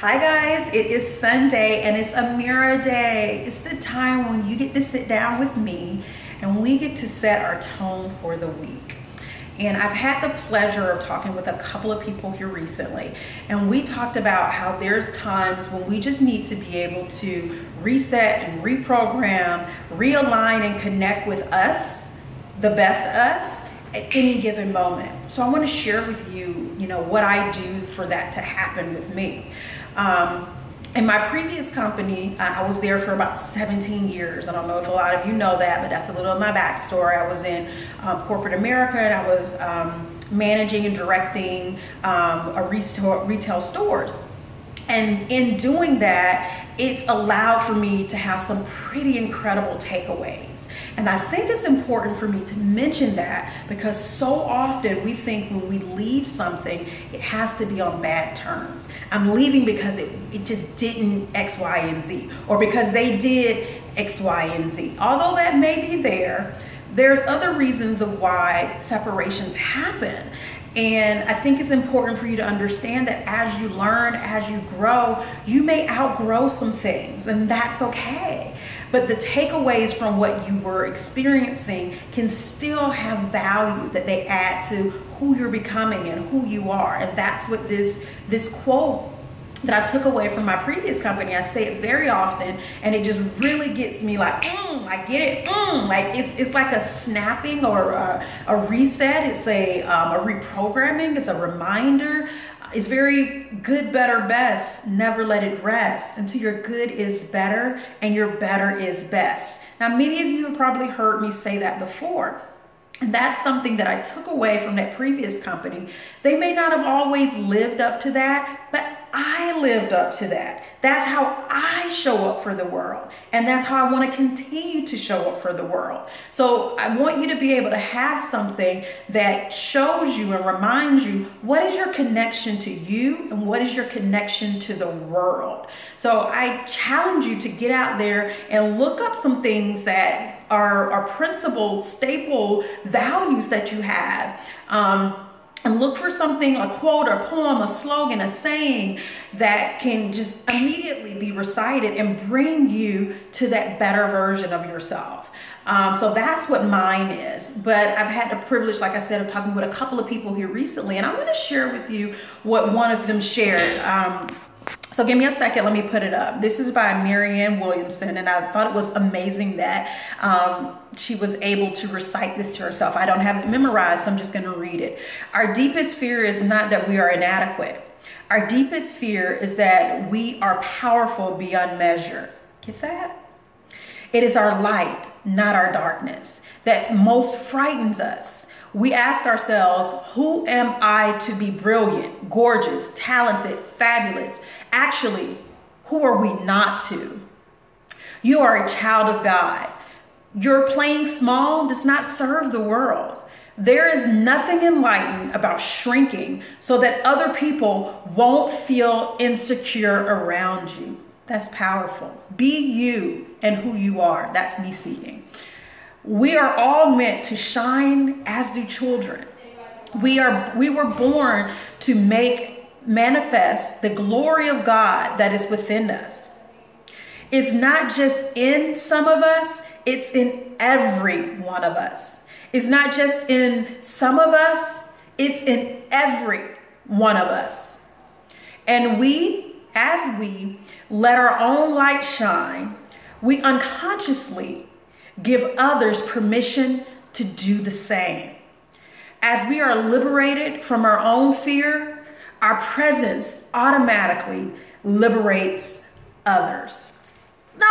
Hi guys, it is Sunday and it's a mirror day. It's the time when you get to sit down with me and we get to set our tone for the week. And I've had the pleasure of talking with a couple of people here recently, and we talked about how there's times when we just need to be able to reset and reprogram, realign and connect with us, the best us, at any given moment. So I want to share with you, what I do for that to happen with me. In my previous company, I was there for about 17 years. I don't know if a lot of you know that, but that's a little of my backstory. I was in corporate America, and I was managing and directing retail stores. And in doing that, it's allowed for me to have some pretty incredible takeaways. And I think it's important for me to mention that because so often we think when we leave something, it has to be on bad terms. I'm leaving because it just didn't X, Y, and Z, or because they did X, Y, and Z. Although that may be there, there's other reasons of why separations happen. And I think it's important for you to understand that as you learn, as you grow, you may outgrow some things, and that's okay. But the takeaways from what you were experiencing can still have value that they add to who you're becoming and who you are. And that's what this quote that I took away from my previous company, I say it very often, and it just really gets me like, I get it, like it's like a snapping or a reset. It's a reprogramming. It's a reminder. It's very good, better, best. Never let it rest until your good is better and your better is best. Now, many of you have probably heard me say that before. And that's something that I took away from that previous company. They may not have always lived up to that, but I lived up to that. That's how I show up for the world. And that's how I want to continue to show up for the world. So I want you to be able to have something that shows you and reminds you what is your connection to you and what is your connection to the world. So I challenge you to get out there and look up some things that are principles, staple values that you have. And look for something, a quote, a poem, a slogan, a saying that can just immediately be recited and bring you to that better version of yourself. So that's what mine is. But I've had the privilege, like I said, of talking with a couple of people here recently, and I'm going to share with you what one of them shared. So give me a second, let me put it up. This is by Marianne Williamson, and I thought it was amazing that she was able to recite this to herself. I don't have it memorized, so I'm just gonna read it. Our deepest fear is not that we are inadequate. Our deepest fear is that we are powerful beyond measure. Get that? It is our light, not our darkness, that most frightens us. We ask ourselves, who am I to be brilliant, gorgeous, talented, fabulous? Actually, who are we not to? You are a child of God. Your playing small does not serve the world. There is nothing enlightened about shrinking so that other people won't feel insecure around you. That's powerful. Be you and who you are. That's me speaking. We are all meant to shine as do children. We were born to manifest the glory of God that is within us. It's not just in some of us, it's in every one of us. It's not just in some of us, it's in every one of us. And as we let our own light shine, we unconsciously give others permission to do the same. As we are liberated from our own fear, our presence automatically liberates others. Now,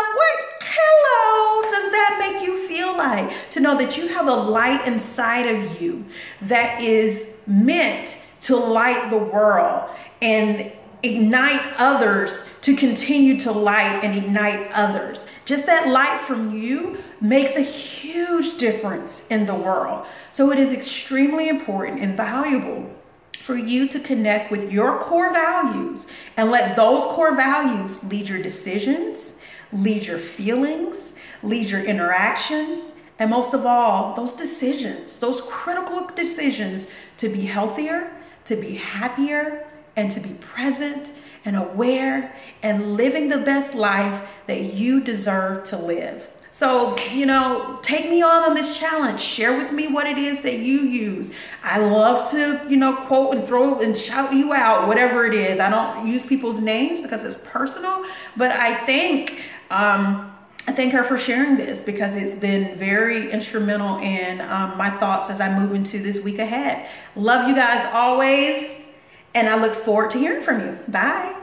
hello, does that make you feel like? To know that you have a light inside of you that is meant to light the world and ignite others to continue to light and ignite others. Just that light from you makes a huge difference in the world. So it is extremely important and valuable for you to connect with your core values and let those core values lead your decisions, lead your feelings, lead your interactions, and most of all, those decisions, those critical decisions to be healthier, to be happier, and to be present and aware and living the best life that you deserve to live. So, take me on this challenge. Share with me what it is that you use. I love to, quote and throw and shout you out, whatever it is. I don't use people's names because it's personal, but I thank her for sharing this because it's been very instrumental in my thoughts as I move into this week ahead. Love you guys always, and I look forward to hearing from you. Bye.